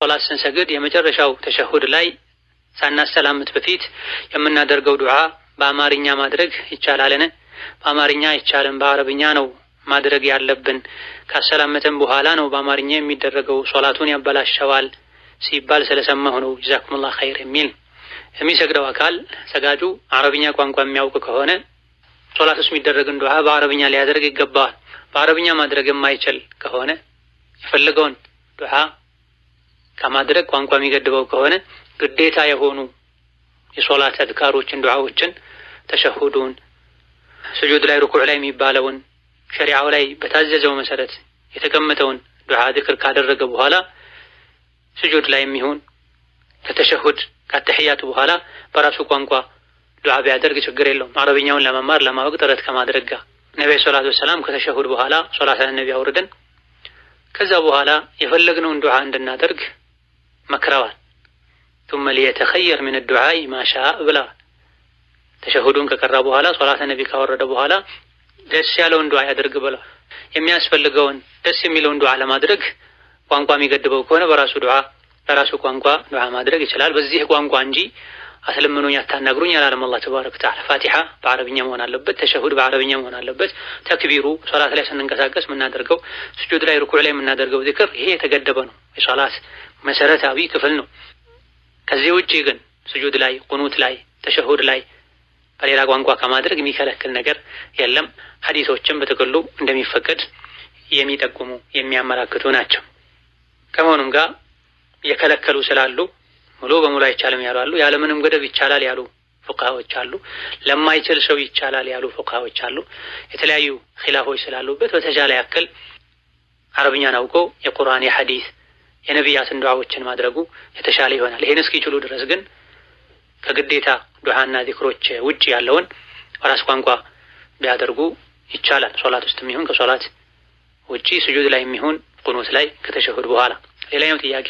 ሶላት ስንሰግድ የመጨረሻው ተሸሁድ ላይ ሳናሰላምት በፊት የምናደርገው ዱዓ በአማርኛ ማድረግ ይቻላልን? በአማርኛ አይቻልም፣ በአረብኛ ነው ማድረግ ያለብን። ካሰላመተን በኋላ ነው በአማርኛ የሚደረገው፣ ሶላቱን ያበላሸዋል ሲባል ስለሰማሁ ነው። ጀዛኩሙላህ ኸይር የሚል የሚሰግደው አካል ሰጋጁ አረብኛ ቋንቋ የሚያውቅ ከሆነ ሶላት ውስጥ የሚደረግን ዱዓ በአረብኛ ሊያደርግ ይገባዋል። በአረብኛ ማድረግ የማይችል ከሆነ የፈለገውን ዱዓ ከማድረግ ቋንቋ የሚገድበው ከሆነ ግዴታ የሆኑ የሶላት አዝካሮችን ዱዓዎችን ተሸሁዱን፣ ስጁድ ላይ ሩኩዕ ላይ የሚባለውን ሸሪዓው ላይ በታዘዘው መሰረት የተቀመጠውን ዱዓ ዚክር ካደረገ በኋላ ስጁድ ላይ የሚሆን ከተሸሁድ ከተህያቱ በኋላ በራሱ ቋንቋ ዱዓ ቢያደርግ ችግር የለውም። አረብኛውን ለመማር ለማወቅ ጥረት ከማድረግ ጋር ነብዩ ሰለላሁ ዐለይሂ ወሰለም ከተሸሁድ በኋላ ሶላት አለነቢ አውርደን ከዛ በኋላ የፈለግነውን ዱዓ እንድናደርግ መክረዋል። ثم ليتخير من الدعاء ما شاء ብላ ተሸሁዱን ከቀራ በኋላ ሶላት አለነቢ ካወረደ በኋላ ደስ ያለውን ዱዓ ያደርግ ብላ የሚያስፈልገውን ደስ የሚለውን ዱዓ ለማድረግ ቋንቋ የሚገድበው ከሆነ በራሱ ዱዓ በራሱ ቋንቋ ዱዓ ማድረግ ይችላል። በዚህ ቋንቋ እንጂ አስለምኑኝ አታናግሩኝ አላለም አላህ ተባረከ ወተዓላ። ፋቲሃ በአረብኛ መሆን አለበት፣ ተሸሁድ በአረብኛ መሆን አለበት። ተክቢሩ ሶላት ላይ ስንንቀሳቀስ የምናደርገው ስጁድ ላይ ሩኩዕ ላይ የምናደርገው ዚክር ይሄ የተገደበ ነው፣ የሶላት መሰረታዊ ክፍል ነው። ከዚህ ውጪ ግን ስጁድ ላይ፣ ቁኑት ላይ፣ ተሸሁድ ላይ በሌላ ቋንቋ ከማድረግ የሚከለክል ነገር የለም። ሐዲሶችም በጥቅሉ እንደሚፈቀድ የሚጠቁሙ የሚያመላክቱ ናቸው። ከመሆኑም ጋር የከለከሉ ስላሉ ሙሉ በሙሉ አይቻልም ያሉ አሉ። ያለምንም ገደብ ይቻላል ያሉ ፉቃሃዎች አሉ። ለማይችል ሰው ይቻላል ያሉ ፉቃሃዎች አሉ። የተለያዩ ኺላፎች ስላሉበት በተቻለ ያክል አረብኛን አውቆ የቁርአን የሐዲስ የነቢያትን ዱዓዎችን ማድረጉ የተሻለ ይሆናል። ይሄን እስኪችሉ ድረስ ግን ከግዴታ ዱዓና ዚክሮች ውጪ ያለውን በራስ ቋንቋ ቢያደርጉ ይቻላል። ሶላት ውስጥ የሚሆን ከሶላት ውጪ ስጁድ ላይ የሚሆን ቁኑት ላይ ከተሸሁድ በኋላ። ሌላኛው ጥያቄ